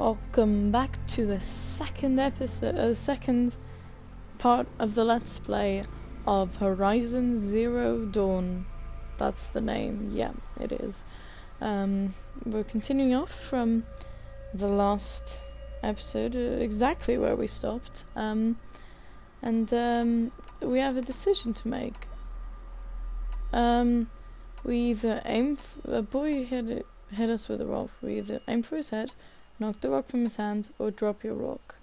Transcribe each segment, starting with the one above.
Welcome back to the second part of the Let's Play of Horizon Zero Dawn. That's the name, yeah, it is. We're continuing off from the last episode, exactly where we stopped. We have a decision to make. We either aim a boy hit us with a rock. We either aim for his head, knock the rock from his hand, or drop your rock.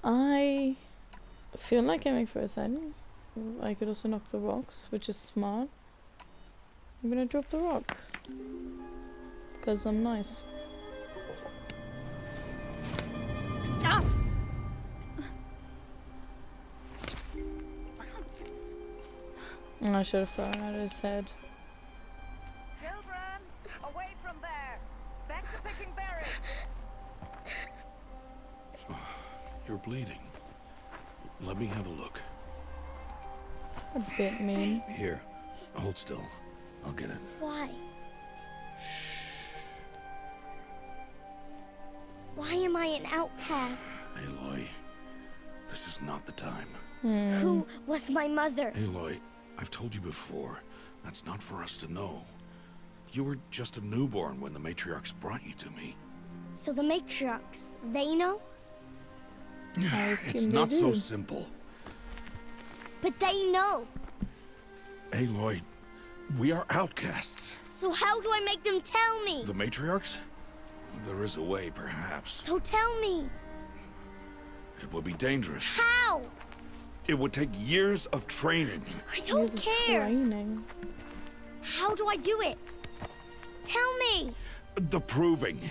I feel like aiming for his head. I could also knock the rocks, which is smart. I'm gonna drop the rock because I'm nice. Stop! I should have thrown at his head. Children, away from there. Back to picking berries. You're bleeding. Let me have a look. A bit mean. Here, hold still. I'll get it. Why? Why am I an outcast? Aloy, this is not the time. Who was my mother? Aloy, I've told you before, that's not for us to know. You were just a newborn when the matriarchs brought you to me. So the matriarchs, they know? It's not so simple. But they know. Aloy, we are outcasts. So how do I make them tell me? The matriarchs? There is a way, perhaps. So tell me. It would be dangerous. How? It would take years of training. I don't care. Training. How do I do it? Tell me. The proving.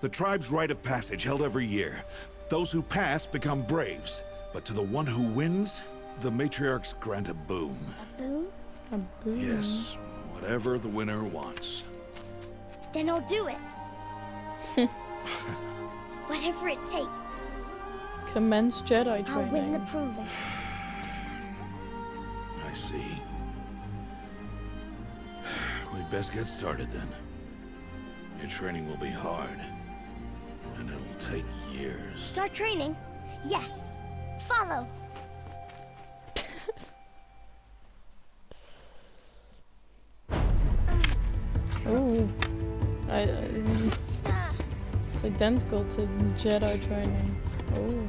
The tribe's rite of passage held every year. Those who pass become braves. But to the one who wins, the matriarchs grant a boon. A boon? A boon. Yes, whatever the winner wants. Then I'll do it. Whatever it takes. Commence Jedi training. I'll win the proving. I see. We'd best get started then. Your training will be hard. And it'll take years. Start training? Yes. Follow. Ooh. It's identical to Jedi training. Oh.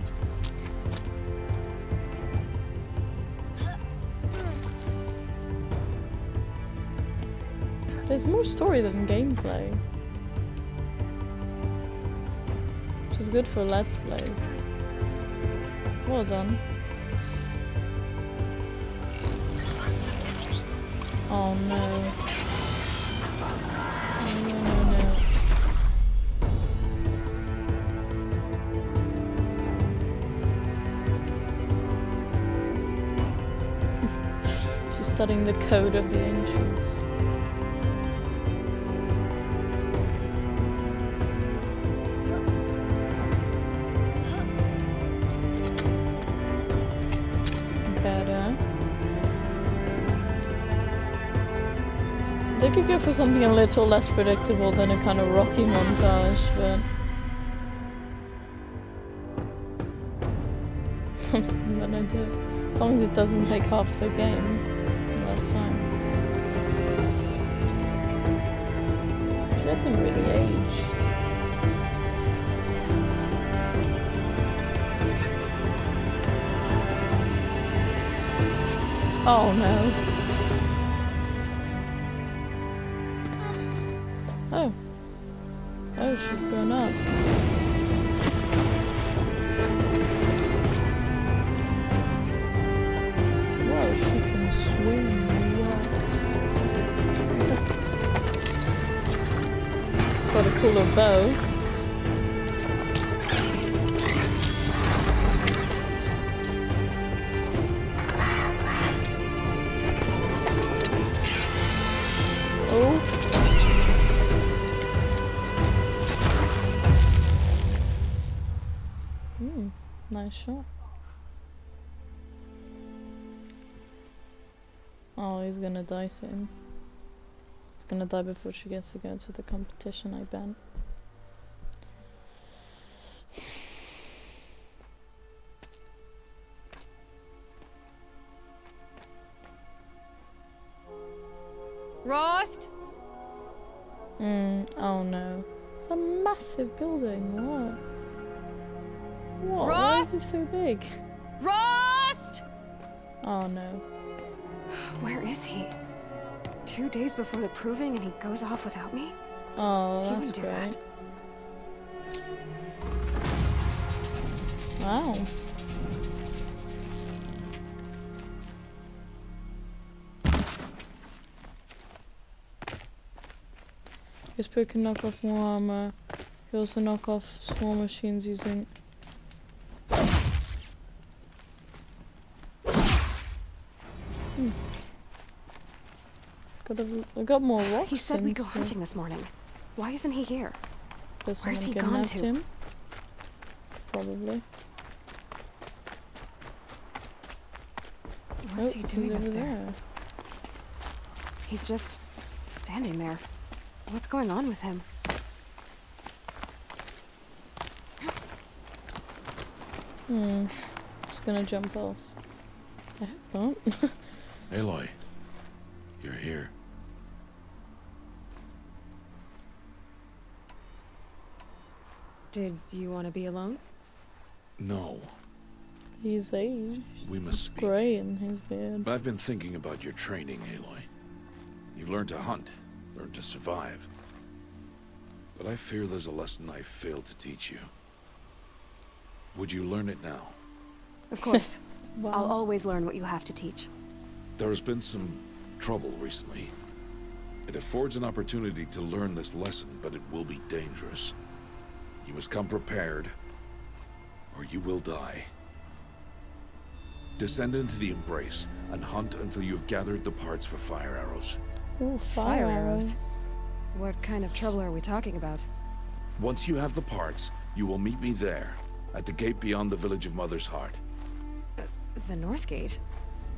There's more story than gameplay. Which is good for Let's Plays. Well done. Oh no. No. She's studying the code of the ancients. Better. They could go for something a little less predictable than a kind of Rocky montage, but but I do. As long as it doesn't take half the game, that's fine. She hasn't really aged. Oh no. Oh. Oh, she's grown up. Whoa, she can swim. What? Got a cooler bow. Oh. Nice shot. Oh, he's gonna die soon. He's gonna die before she gets to go to the competition, I bet. Rost? Oh no. It's a massive building. What? What? Why is it Rost? so big? Rost? Oh no. Where is he? 2 days before the proving and he goes off without me? Oh, He that's wouldn't do great. that. Wow. This book can knock off more armor. You also knock off small machines using. I got more rocks. He said we'd go since, hunting this morning. Why isn't he here? Does Where's someone he gone kidnapped to? him? Probably. What's Oh, he he's doing over up there? He's just standing there. What's going on with him? Just gonna jump off. I hope not. Aloy, you're here. Did you want to be alone? No, He's aged. we must speak. Grey in his beard. I've been thinking about your training, Aloy. You've learned to hunt, learned to survive. But I fear there's a lesson I failed to teach you. Would you learn it now? Of course. Wow. I'll always learn what you have to teach. There has been some trouble recently. It affords an opportunity to learn this lesson, but it will be dangerous. You must come prepared, or you will die. Descend into the Embrace and hunt until you've gathered the parts for fire arrows. Ooh, fire arrows. What kind of trouble are we talking about? Once you have the parts, you will meet me there, at the gate beyond the village of Mother's Heart. The North Gate?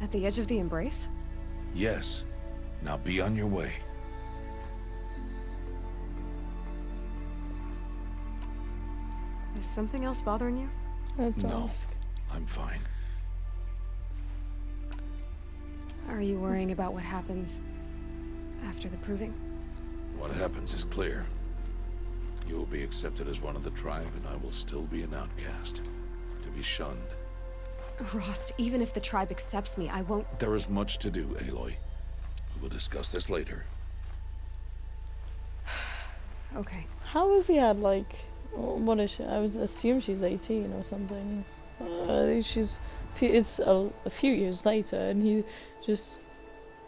At the edge of the Embrace? Yes. Now be on your way. Is something else bothering you? Let's No. ask. I'm fine. Are you worrying about what happens after the proving? What happens is clear. You will be accepted as one of the tribe, and I will still be an outcast. To be shunned. Rost, even if the tribe accepts me, I won't... There is much to do, Aloy. We will discuss this later. Okay. How has he had like, what is she? I was assume she's 18 or something. She's, it's a few years later, and he just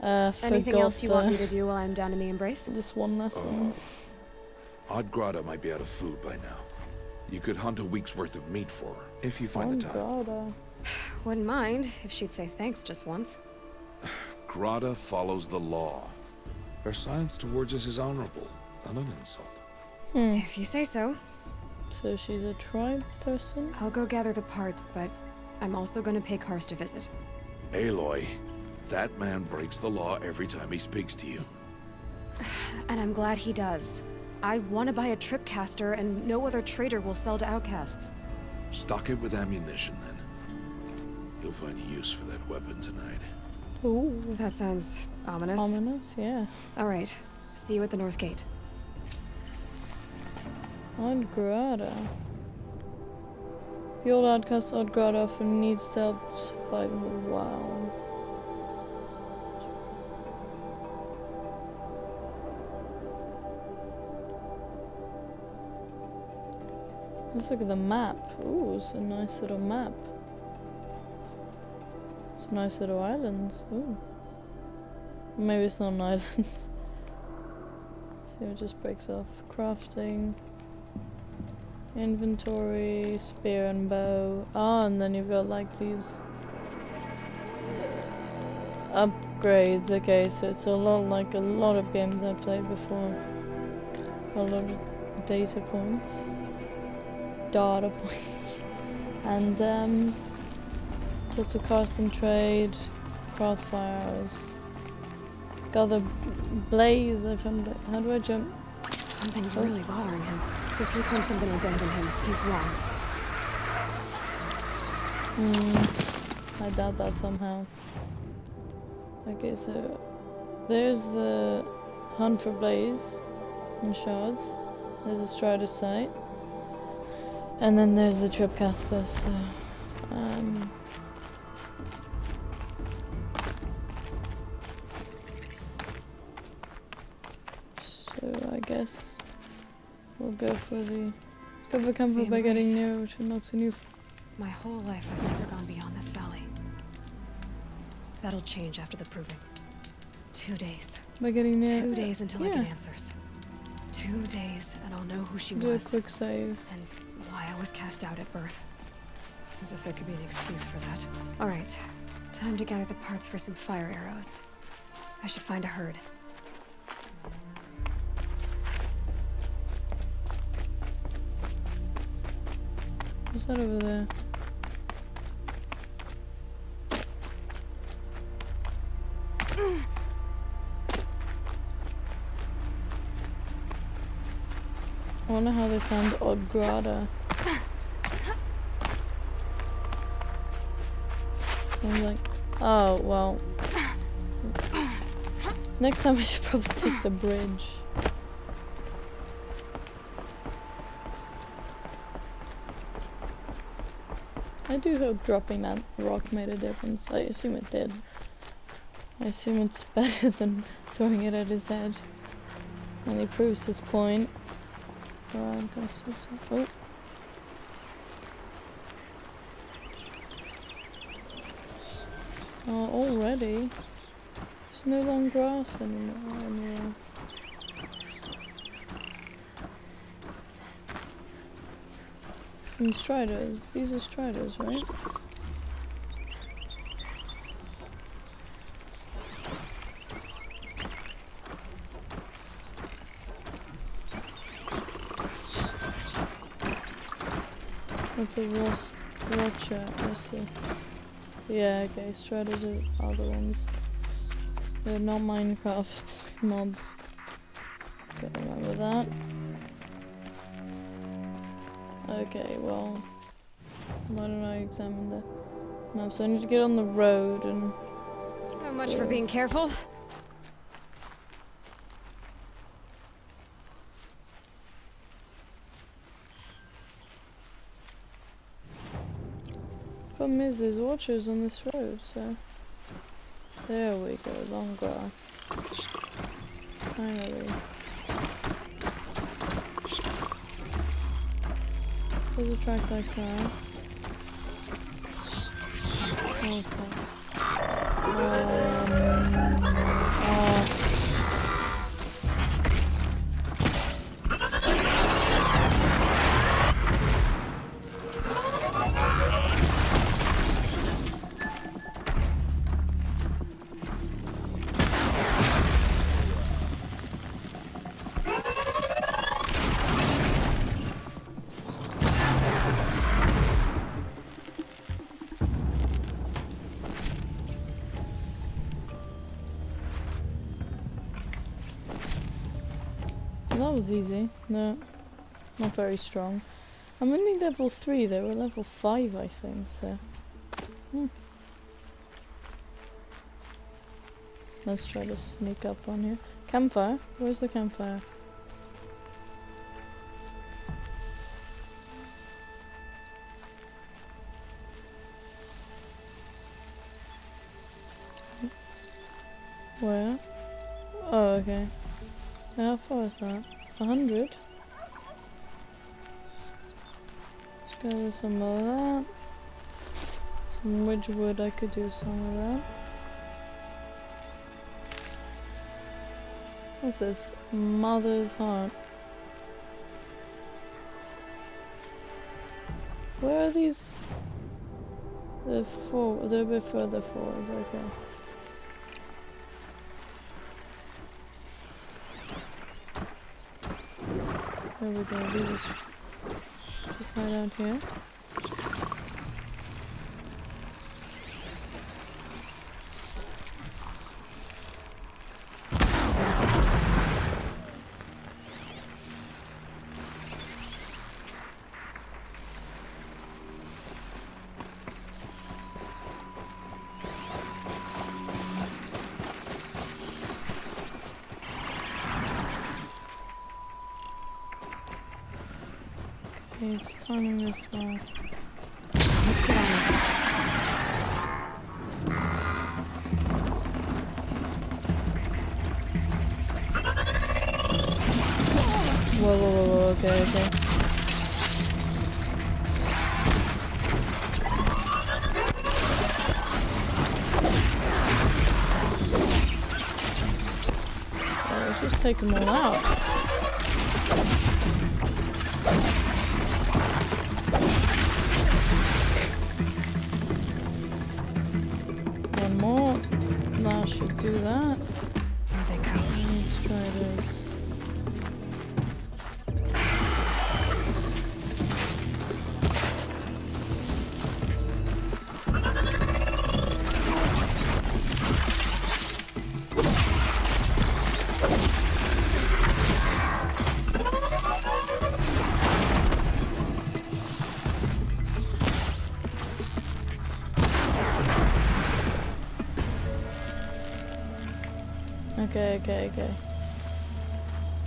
Anything forgot else you want me to do while I'm down in the Embrace? this one lesson. Odd Grata might be out of food by now. You could hunt a week's worth of meat for her, if you find the time. God, Wouldn't mind if she'd say thanks just once. Grata follows the law. Her silence towards us is honorable, not an insult. If you say so. So she's a tribe person? I'll go gather the parts, but I'm also going to pay Karst a visit. Aloy, that man breaks the law every time he speaks to you. And I'm glad he does. I want to buy a tripcaster, and no other trader will sell to outcasts. Stock it with ammunition, then. You'll find use for that weapon tonight. Ooh, That sounds ominous. ominous, yeah. All right. See you at the North Gate. Odd Grata. The old outcast Odd Grata often needs to help survive in the wilds. Let's look at the map. Ooh, it's a nice little map. It's nice little islands. Ooh. Maybe it's not an island. See, it just breaks off. Crafting. Inventory, spear and bow. Oh, and then you've got like these upgrades. Okay, so it's a lot like a lot of games I've played before. A lot of data points. Data points. And talk to cast and trade, craft fire arrows. Got the blaze. I found it. How do I jump? Something's really bothering him. If he thinks I'm going to abandon him, he's wrong. I doubt that somehow. Okay, so there's the hunt for blaze and shards. There's a strider site. And then there's the tripcaster, so so I guess we'll go for the discover comfort by getting near, which unlocks a new My whole life I've never gone beyond this valley. That'll change after the proving. 2 days. by getting near 2 days until I yeah. get answers. 2 days and I'll know who she Do a was. quick save. And why I was cast out at birth. As if there could be an excuse for that. Alright, time to gather the parts for some fire arrows. I should find a herd. What's that over there? I wonder how they found Odd Grada. Sounds like... Oh, well... Next time I should probably take the bridge. I do hope dropping that rock made a difference. I assume it did. I assume it's better than throwing it at his head. And he proves his point. Right, oh. Oh, already? There's no long grass anymore. And striders. These are striders, right? That's a watcher, I see. Yeah, okay, striders are the ones. They're not Minecraft mobs. Okay, remember that. Okay, well, why don't I examine the map? So I need to get on the road and... So much for being careful. Problem is, there's watchers on this road, so... There we go, long grass. Finally. There's a track like that. Okay. That was easy. No, not very strong. I'm only level 3, they were level 5 I think, so... Let's try to sneak up on here. Campfire? Where's the campfire? Where? Oh, okay. How far is that? 100? Let's gather some of that. Some ridgewood, I could do some of that. What's this? Mother's heart. Where are these? They're a bit further forwards, okay. There we go, these are just hide out here. Okay, it's timing this well. Let's get on with it. Whoa, whoa, whoa, whoa, okay, okay. Let's just take them all out. One more. That should do that. Here they come. Let's try this. Okay.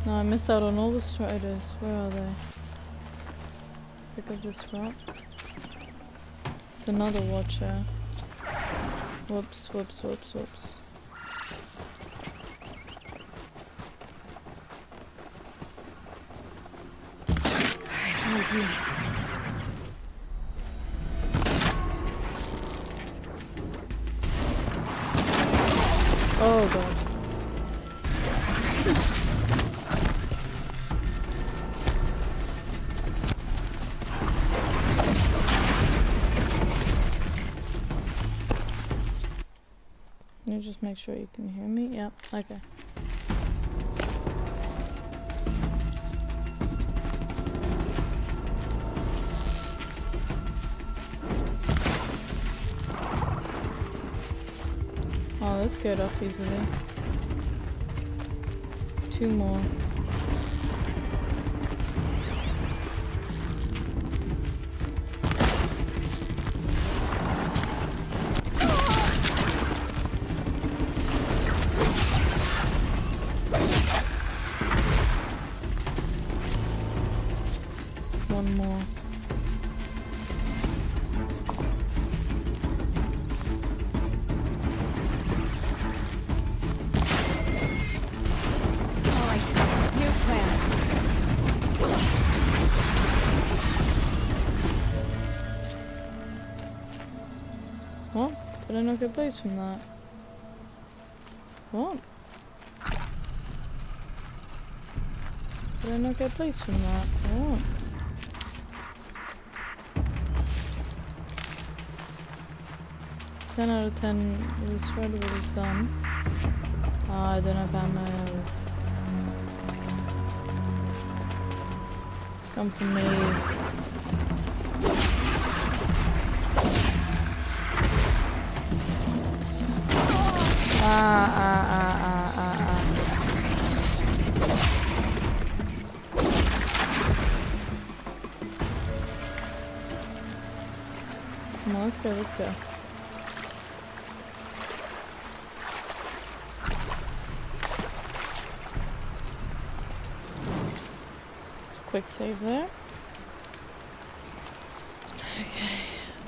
No, I missed out on all the striders. Where are they? Pick up this rock. It's another watcher. Whoops. It's on to me. Oh god. Can you just make sure you can hear me? Yeah, okay. Oh, that's scared off easily. 2 more. One more. Alright, new plan. What? Did I not get place from that? What? Did I not get place from that? What? Ten out of 10. This shredder is done. Ah, I don't have ammo. Come for me. Ah. Come on, let's go. Quick save there.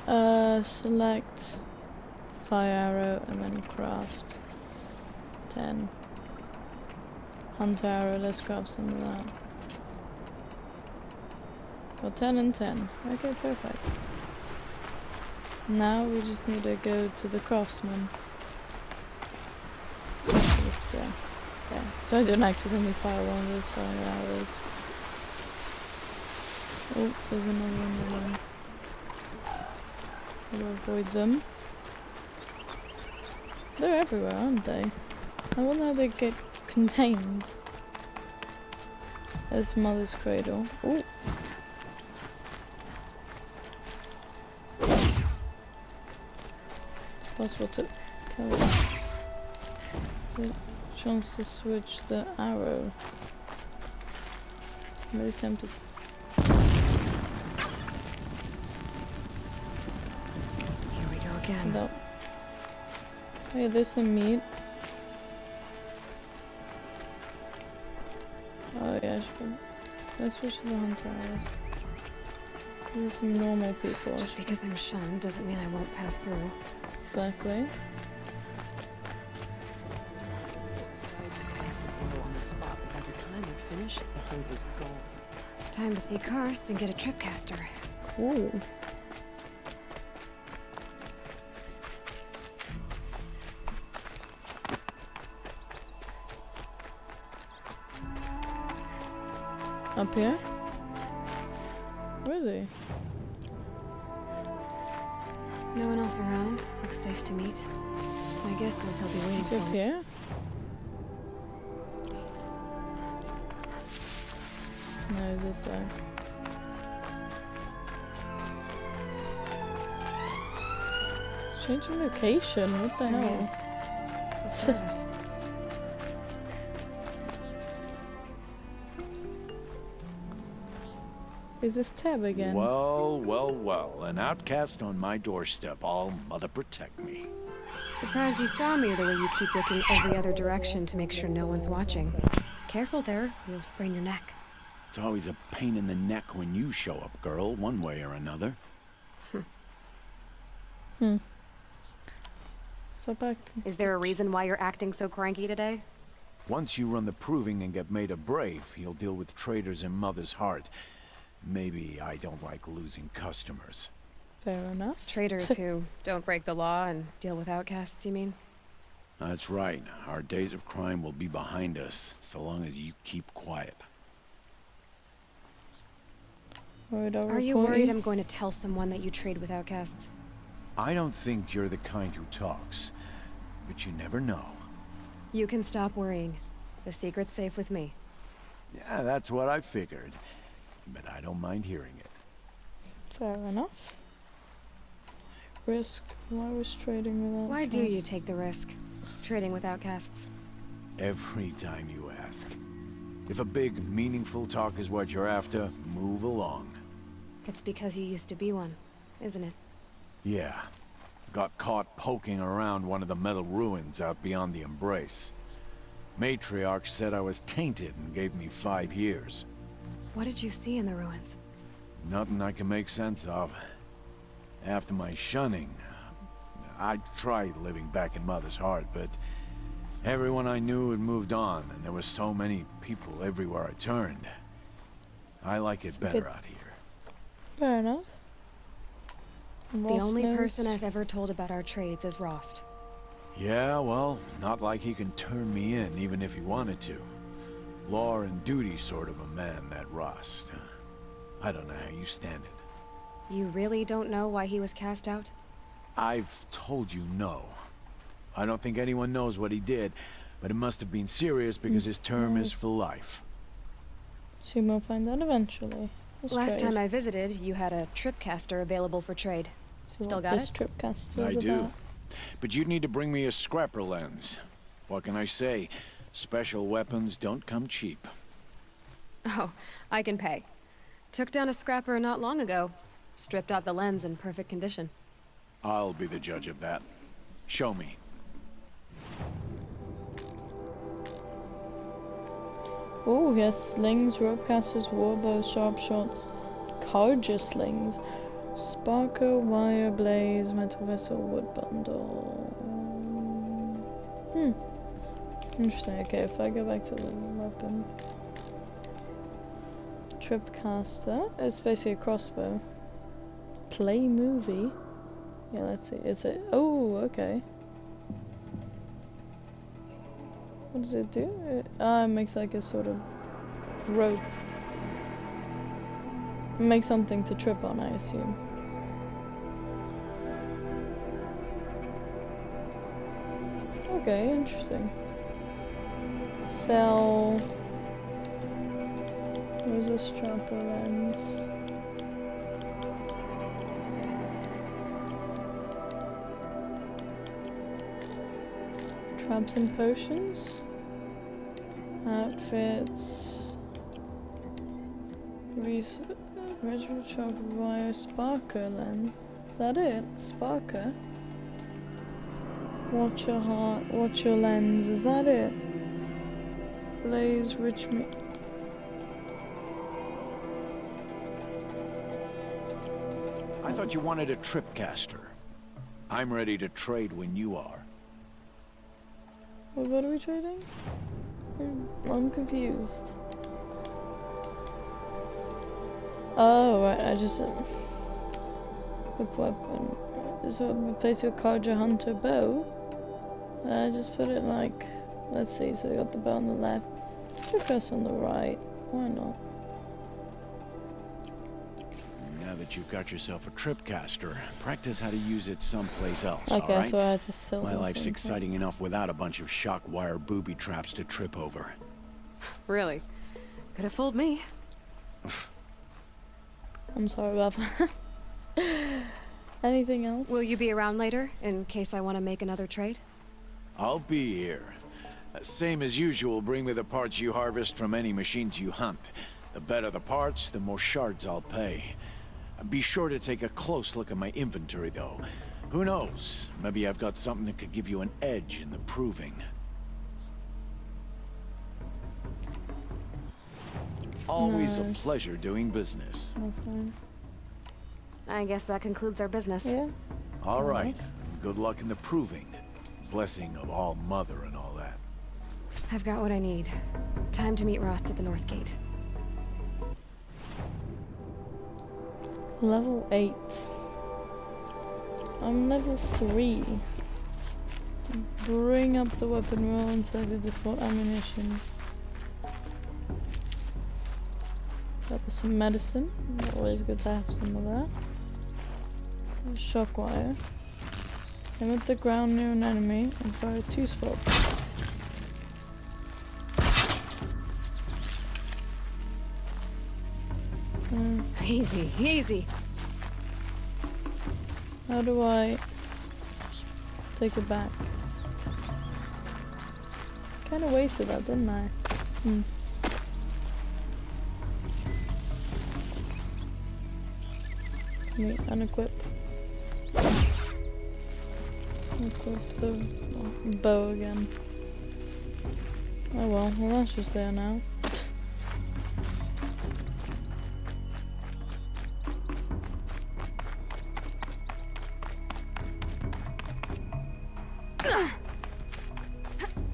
Okay. Select fire arrow and then craft 10. Hunter arrow, let's craft some of that. Got 10 and 10. Okay, perfect. Now we just need to go to the craftsman. Switch to the spear. Okay, so I don't accidentally fire one of those fire arrows. Oh, there's another one. We'll avoid them. They're everywhere, aren't they? I wonder how they get contained. There's Mother's Cradle. Oh! It's possible to kill it. It wants to switch the arrow. I'm really tempted. Here we go again. No. Hey, there's some meat. Oh yeah, I should. Let's switch to the hunter arrows. These are some normal people. Just because I'm shunned doesn't mean I won't pass through. Exactly. On the spot, but by the time we finished, the hold was gone. Time to see Karst and get a tripcaster. Cool. Up here? Where is he? No one else around. Looks safe to meet. My guess is he'll be waiting Is for he up me. here? No, this way. It's changing location. What the There he hell? is. The service. Is this Tab again? Well, well, well. An outcast on my doorstep. All mother protect me. Surprised you saw me the way you keep looking every other direction to make sure no one's watching. Careful there, you'll sprain your neck. It's always a pain in the neck when you show up, girl, one way or another. So back. Is there a reason why you're acting so cranky today? Once you run the proving and get made a brave, you'll deal with traitors in Mother's Heart. Maybe I don't like losing customers. Fair enough. Traitors who don't break the law and deal with outcasts, you mean? That's right. Our days of crime will be behind us, so long as you keep quiet. Are you worried I'm going to tell someone that you trade with outcasts? I don't think you're the kind who talks, but you never know. You can stop worrying. The secret's safe with me. Yeah, that's what I figured. But I don't mind hearing it. Fair enough. Risk. Why was trading without? Why do you take the risk? Trading with outcasts. Every time you ask. If a big, meaningful talk is what you're after, move along. It's because you used to be one, isn't it? Yeah. Got caught poking around one of the metal ruins out beyond the Embrace. Matriarch said I was tainted and gave me 5 years. What did you see in the ruins? Nothing I can make sense of. After my shunning, I tried living back in Mother's Heart, but everyone I knew had moved on, and there were so many people everywhere I turned. I like it better out here. Fair enough. The only person I've ever told about our trades is Rost. Yeah, well, not like he can turn me in, even if he wanted to. Law and duty sort of a man, that Rost. I don't know how you stand it. You really don't know why he was cast out? I've told you no. I don't think anyone knows what he did, but it must have been serious because his term is for life. So we'll find out eventually. Last time I visited, you had a tripcaster available for trade. Still got this it? Tripcaster I is do. about. But you'd need to bring me a scrapper lens. What can I say? Special weapons don't come cheap. Oh, I can pay. Took down a scrapper not long ago. Stripped out the lens in perfect condition. I'll be the judge of that. Show me. Oh, yes, slings, rope casters, warbows, sharp shots, carja slings, sparker, wire, blaze, metal vessel, wood bundle. Interesting. Okay, if I go back to the weapon. Tripcaster. It's basically a crossbow. Play movie. Yeah, let's see. It's a. Oh, okay. What does it do? It makes like a sort of rope. Makes something to trip on, I assume. Okay, interesting. Sell. Where's the strapper lens? Traps and potions. Outfits. Retro chopper wire sparker lens. Is that it? Sparker? Watch your heart, watch your lens. Is that it? Blaze rich meat. thought you wanted a tripcaster. I'm ready to trade when you are. What are we trading? I'm confused. Oh, right, I just... Whip weapon. So replace your Carja Hunter bow. I just put it like... Let's see, so we got the bow on the left. Press on the right. Why not? Now that you've got yourself a tripcaster, practice how to use it someplace else, Okay, alright? so I had to sell My them life's things. exciting enough without a bunch of shock wire booby traps to trip over. Really? Could have fooled me. I'm sorry about that. Anything else? Will you be around later, in case I want to make another trade? I'll be here. Same as usual, bring me the parts you harvest from any machines you hunt. The better the parts, the more shards I'll pay. Be sure to take a close look at my inventory, though. Who knows? Maybe I've got something that could give you an edge in the proving. Always a Nice. pleasure doing business. That's fine. I guess that concludes our business. Yeah. All right. Good luck in the proving. Blessing of All Mother and all that. I've got what I need. Time to meet Rost at the North Gate. Level 8. I'm level 3. Bring up the weapon roll inside the default ammunition. Got some medicine. Always good to have some of that. Shock wire. Aim at the ground near an enemy and fire 2 spots. Easy, easy. How do I take it back? Kinda wasted that, didn't I? Let me unequip. Equip the bow again. Oh well that's just there now.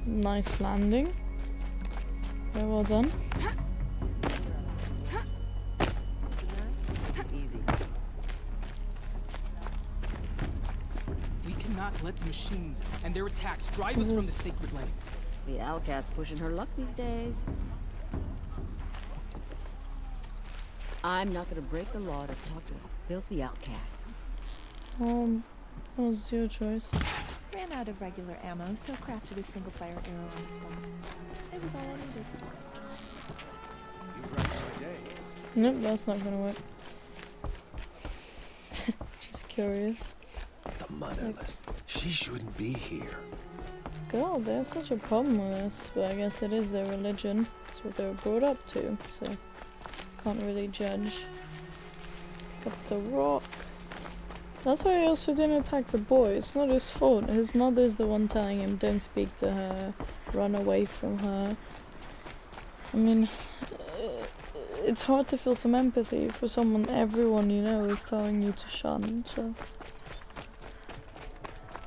Nice landing. Very well done. Easy. We cannot let the machines and their attacks drive us from the sacred land. The outcast pushing her luck these days. I'm not gonna break the law to talk to a filthy outcast. That was your choice. Ran out of regular ammo, so crafted a single fire arrow instead. It was all I needed. Nope, that's not gonna work. Just curious. The motherless. She shouldn't be here. God, they have such a problem with this, but I guess it is their religion. That's what they were brought up to, so can't really judge. Pick up the rock. That's why he also didn't attack the boy. It's not his fault. His mother's the one telling him, don't speak to her, run away from her. I mean, it's hard to feel some empathy for someone everyone you know is telling you to shun, so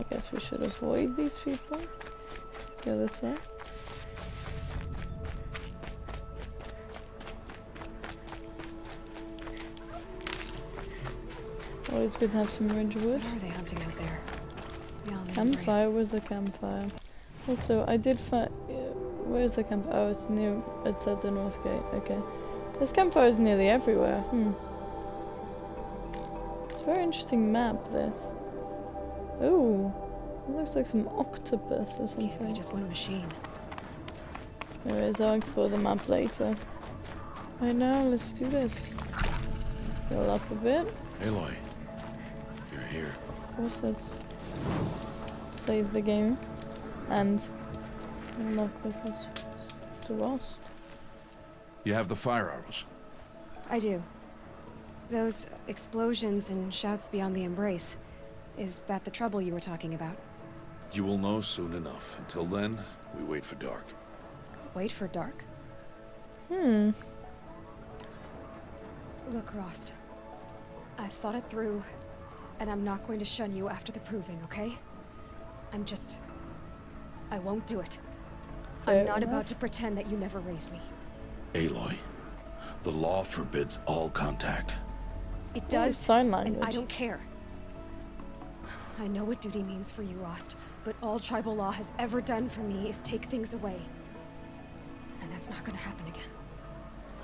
I guess we should avoid these people. Go this way. Always good to have some ridgewood. What are they hunting out there? Beyond the Campfire, where's the campfire? Also, I did find... where's the campfire? Oh, it's near... it's at the North Gate, okay. There's campfires nearly everywhere, It's a very interesting map, this. Ooh, it looks like some octopus or Can't be something. just one machine. Anyways, I'll explore the map later. Right now, let's do this. Fill up a bit. Aloy, you're here. Of course, let's save the game and unlock the Rost. You have the fire arrows. I do. Those explosions and shouts beyond the embrace. Is that the trouble you were talking about? You will know soon enough. Until then, we wait for dark. Wait for dark? Look, Rost. I've thought it through, and I'm not going to shun you after the proving, okay? I won't do it. I'm not about to pretend that you never raised me. Aloy, the law forbids all contact. It does, sign and language. I don't care. I know what duty means for you, Rost, but all tribal law has ever done for me is take things away. And that's not gonna happen again.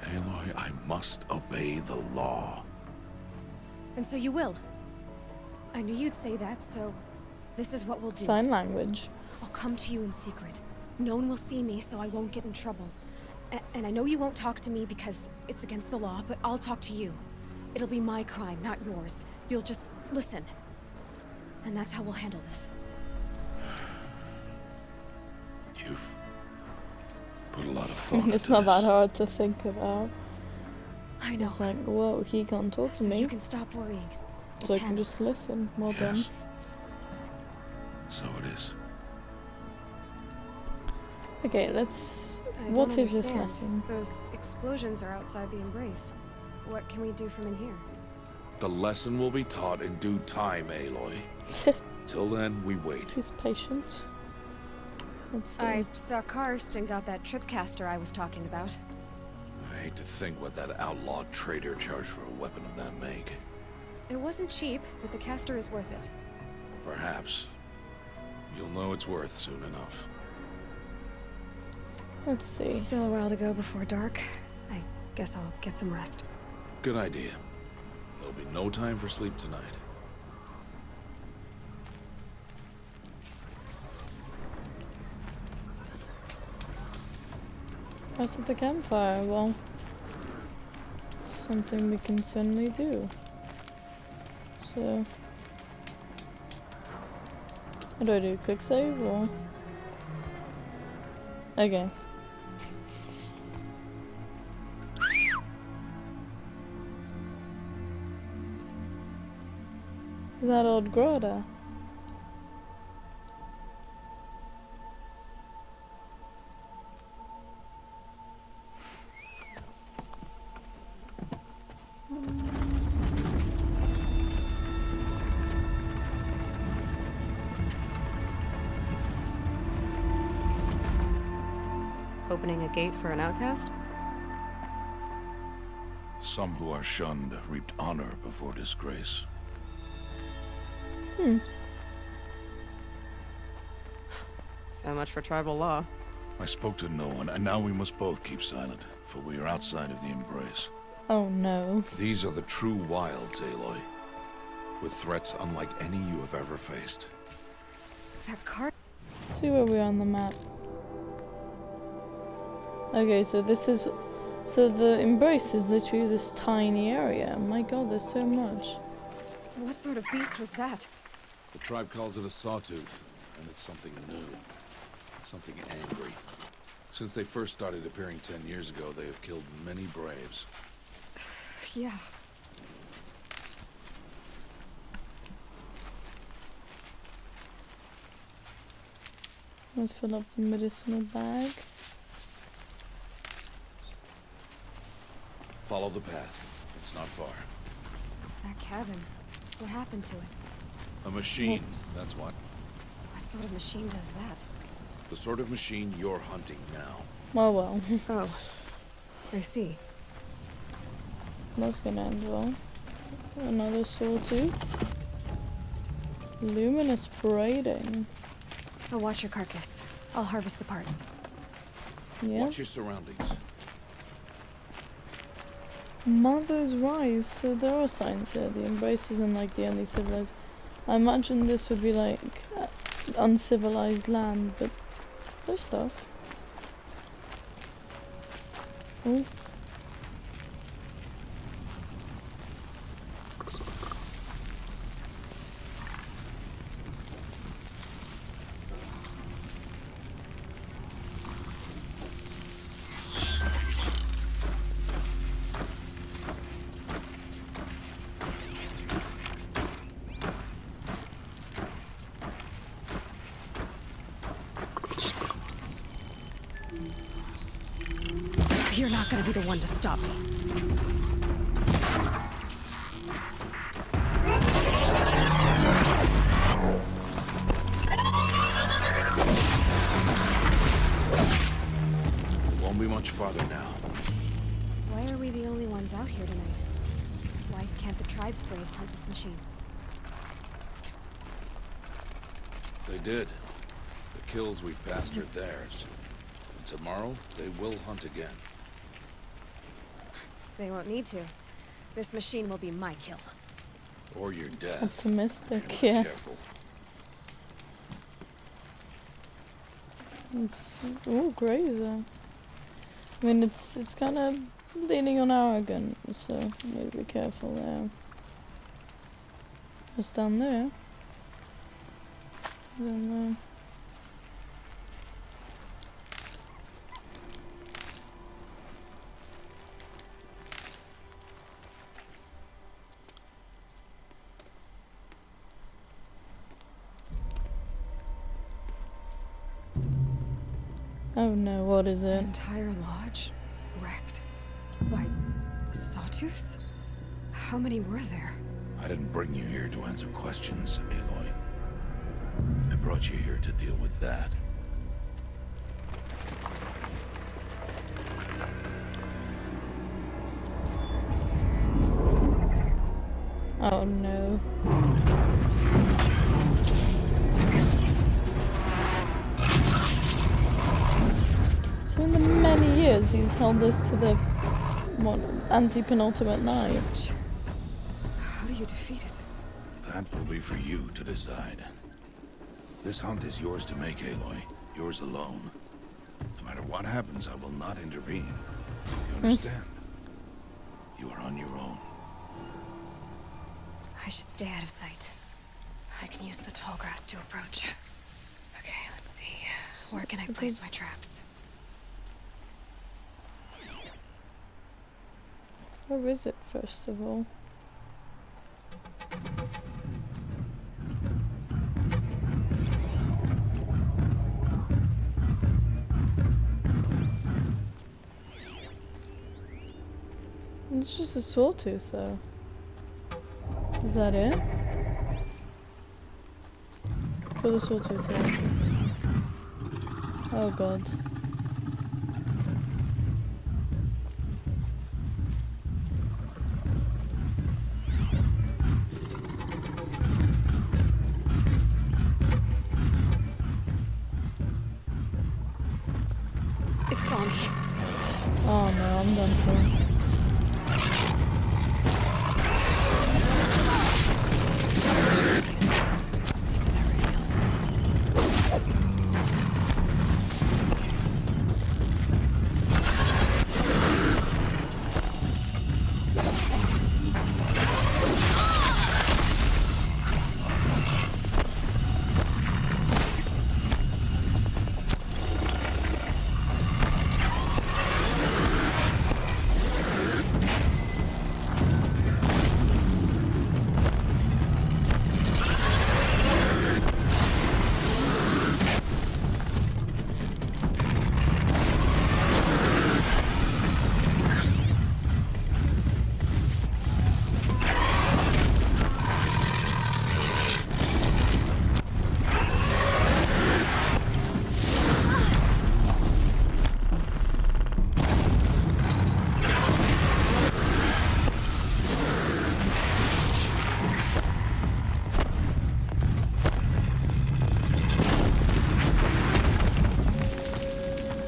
Aloy, I must obey the law. And so you will. I knew you'd say that, so this is what we'll do. Sign language. I'll come to you in secret. No one will see me, so I won't get in trouble. And I know you won't talk to me because it's against the law, but I'll talk to you. It'll be my crime, not yours. You'll just listen. And that's how we'll handle this. You've put a lot of thought into It's not this. that hard to think about. I know. It's like, whoa, he can't talk to So me, you can stop worrying. so I It's can him. just listen. Well done. Yes. So it is. Okay, let's... I What don't is this understand. lesson? Those explosions are outside the embrace. What can we do from in here? The lesson will be taught in due time, Aloy. Till then, we wait. He's patient. Let's see. I saw Karst and got that tripcaster I was talking about. I hate to think what that outlawed trader charged for a weapon of that make. It wasn't cheap, but the caster is worth it. Perhaps. You'll know it's worth soon enough. Let's see. Still a while to go before dark. I guess I'll get some rest. Good idea. There'll be no time for sleep tonight. Rest at the campfire. Well, something we can certainly do. So, what do I do? Quick save or? Okay. Is that old Grota? Opening a gate for an outcast? Some who are shunned reaped honor before disgrace. So much for tribal law. I spoke to no one, and now we must both keep silent, for we are outside of the embrace. Oh no. These are the true wilds, Aloy, with threats unlike any you have ever faced. That cart. Let's see where we are on the map. Okay, so this is... So the embrace is literally this tiny area. My god, there's so much. What sort of beast was that? The tribe calls it a sawtooth, and it's something new. Something angry. Since they first started appearing 10 years ago, they have killed many braves. Yeah. Let's fill up the medicinal bag. Follow the path. It's not far. That cabin. What happened to it? A machine, Oops. that's what. What sort of machine does that? The sort of machine you're hunting now. Well, well. Oh. I see. That's gonna end well. Another sawtooth. Luminous braiding. I'll watch your carcass. I'll harvest the parts. Yeah. Watch your surroundings. Mother's Rise. So there are signs here. The embrace isn't like the only civilized. I imagine this would be like uncivilized land, but there's stuff. Oh. You're not gonna be the one to stop me. farther now. Why are we the only ones out here tonight? Why can't the tribe's braves hunt this machine? They did. The kills we've passed are theirs. And tomorrow, they will hunt again. They won't need to. This machine will be my kill. Or your death. Optimistic, if you're not yeah. careful. It's crazy. I mean, it's kind of leaning on arrogant, so need to be careful there. What's down there? I don't know. Oh no, what is The it? entire lodge wrecked by sawtooths? How many were there? I didn't bring you here to answer questions, Aloy. I brought you here to deal with that. Oh no. So in the many years he's held this to the anti-penultimate night. How do you defeat it? That will be for you to decide. This hunt is yours to make, Aloy. Yours alone. No matter what happens, I will not intervene. You understand? You are on your own. I should stay out of sight. I can use the tall grass to approach. Okay, let's see. Where can I place my traps? Where is it, first of all? It's just a sawtooth, though. Is that it? Kill the sawtooth, yeah. Oh god. It saw me. Oh no, I'm done for.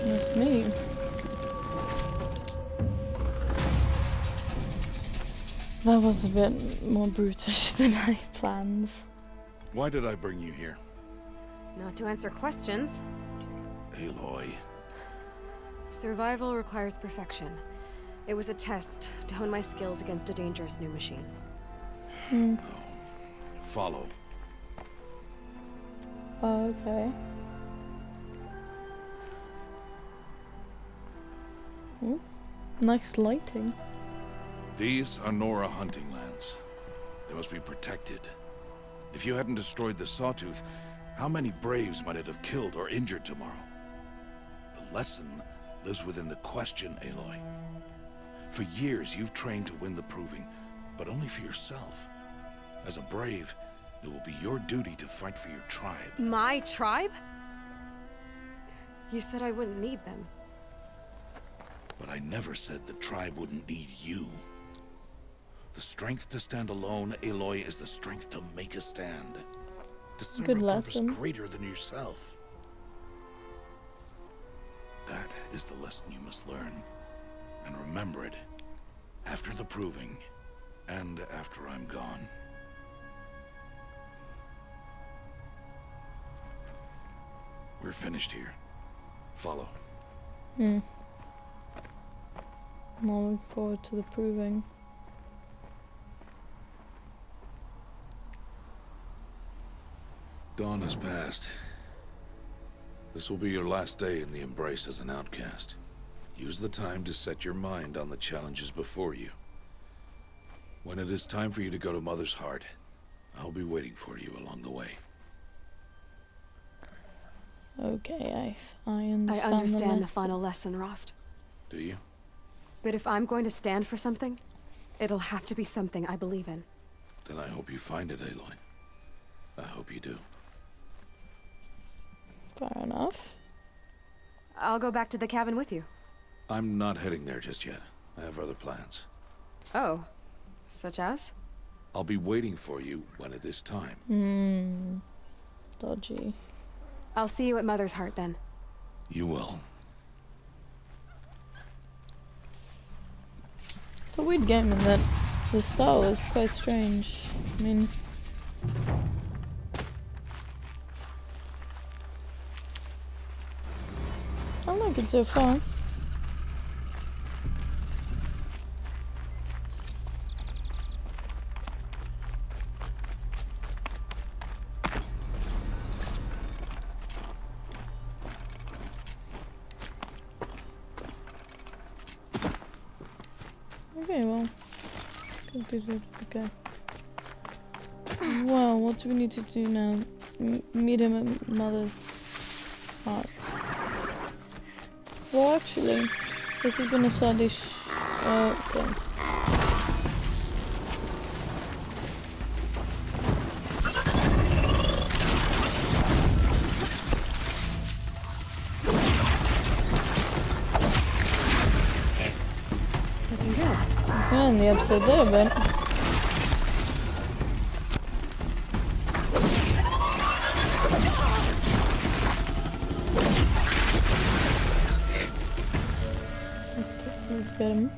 That's me. That was a bit more brutish than I planned. Why did I bring you here? Not to answer questions. Aloy. Survival requires perfection. It was a test to hone my skills against a dangerous new machine. No. Follow. Oh, okay. Ooh, nice lighting. These are Nora hunting lands. They must be protected. If you hadn't destroyed the Sawtooth, how many Braves might it have killed or injured tomorrow? The lesson lives within the question, Aloy. For years, you've trained to win the Proving, but only for yourself. As a Brave, it will be your duty to fight for your tribe. My tribe? You said I wouldn't need them. But I never said the tribe wouldn't need you. The strength to stand alone, Aloy, is the strength to make a stand. To serve Good a purpose lesson. greater than yourself. That is the lesson you must learn. And remember it after the proving and after I'm gone. We're finished here. Follow. I'm all looking forward to the proving. Dawn has passed. This will be your last day in the Embrace as an outcast. Use the time to set your mind on the challenges before you. When it is time for you to go to Mother's Heart, I'll be waiting for you along the way. Okay, I I understand. understand the final lesson, Rost. Do you? But if I'm going to stand for something, it'll have to be something I believe in. Then I hope you find it, Aloy. I hope you do. Fair enough. I'll go back to the cabin with you. I'm not heading there just yet. I have other plans. Oh, such as? I'll be waiting for you when it is time. Dodgy. I'll see you at Mother's Heart then. You will. It's a weird game in that the style is quite strange. I mean, I like it so far. Okay, well, good, okay. Well, what do we need to do now? Meet him at Mother's Heart. Well, actually, this is gonna start this. Okay. Let's gonna end the episode there, but. Let's get him.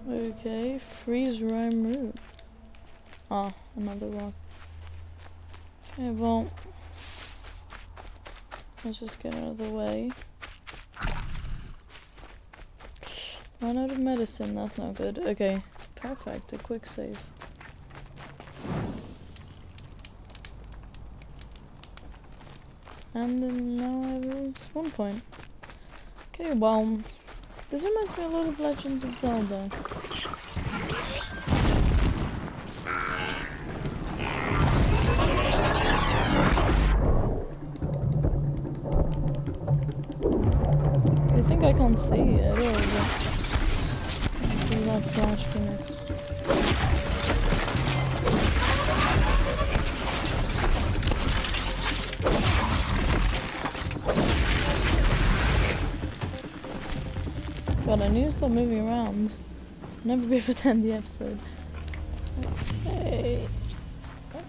Okay, freeze rhyme root. Ah, another rock. Okay, well, let's just get out of the way. Run out of medicine, that's not good. Okay, perfect, a quick save. And then now I have a spawn point. Okay, well, this reminds me a lot of Legends of Zelda. I think I can't see it at all, but do that flash for me. God, I need to stop moving around. Never be able to end the episode. Okay.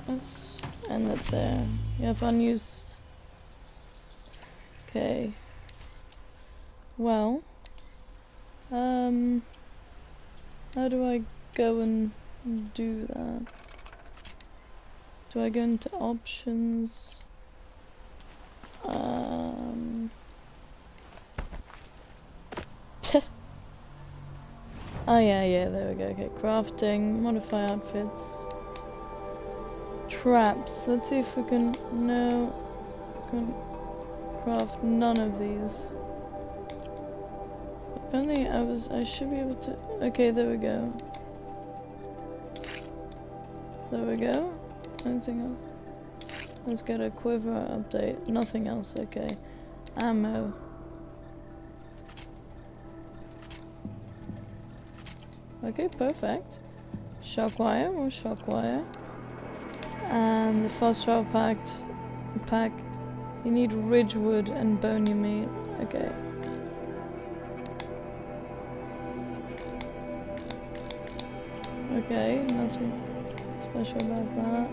Let's end it there. Yep, unused. Okay. Well. How do I go and do that? Do I go into options? Oh yeah, there we go. Okay, crafting, modify outfits, traps. Let's see if we can. No, can craft none of these. Apparently, I should be able to. Okay, there we go. There we go. Anything else? Let's get a quiver update. Nothing else. Okay, ammo. Okay, perfect. Shockwire, more shockwire. And the fast travel pack, you need ridgewood and bone meat. Okay. Okay, nothing special about that.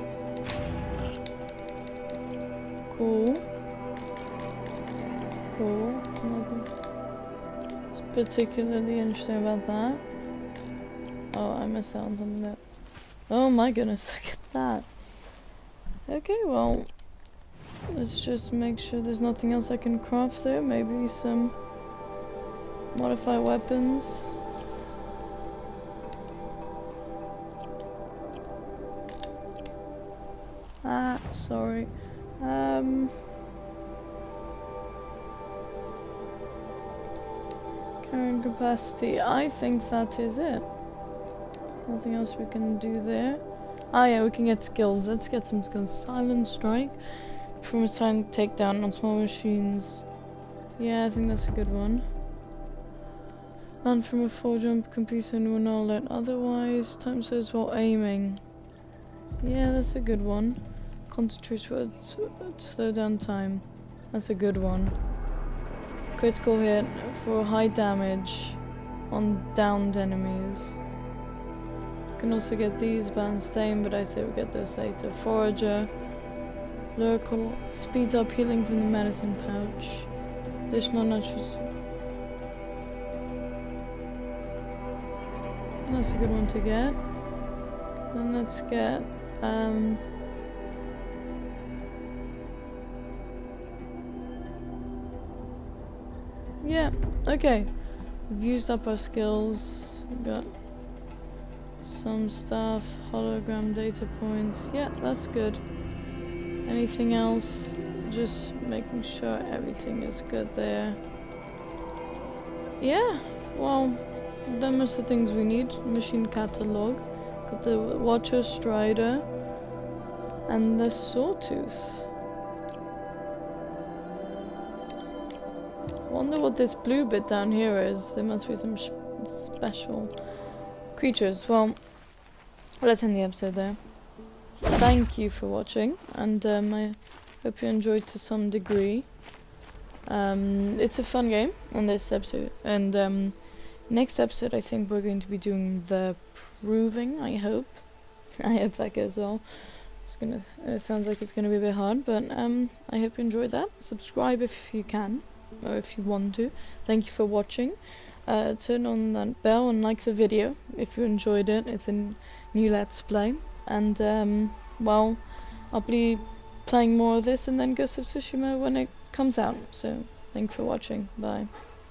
Cool. Cool. Nothing particularly interesting about that. Oh, I missed out on something there. Oh my goodness, look at that. Okay, well, let's just make sure there's nothing else I can craft there. Maybe some modify weapons. Ah, sorry. Current capacity. I think that is it. Nothing else we can do there. Ah yeah, we can get skills. Let's get some skills. Silent strike. Perform a silent takedown on small machines. Yeah, I think that's a good one. Land from a full jump, complete anyone not alert. Otherwise, time says while aiming. Yeah, that's a good one. Concentrate for slow down time. That's a good one. Critical hit for high damage on downed enemies. Can also get these balanced aim, but I say we'll get those later. Forager. Lyrical. Speeds up healing from the medicine pouch. Additional natural. That's a good one to get. Then let's get yeah, okay. We've used up our skills. We've got some stuff, hologram data points. Yeah, that's good. Anything else? Just making sure everything is good there. Yeah, well, done most of the things we need. Machine catalog. Got the Watcher Strider. And the Sawtooth. Wonder what this blue bit down here is. There must be some special creatures. Well, let's end the episode there. Thank you for watching, and I hope you enjoyed to some degree. It's a fun game on this episode, and next episode I think we're going to be doing the proving. I hope that goes well. It sounds like it's gonna be a bit hard, but I hope you enjoyed that. Subscribe if you can, or if you want to. Thank you for watching. Turn on that bell and like the video if you enjoyed it. It's a new Let's Play, and well, I'll be playing more of this and then Ghost of Tsushima when it comes out. So thank you for watching. Bye.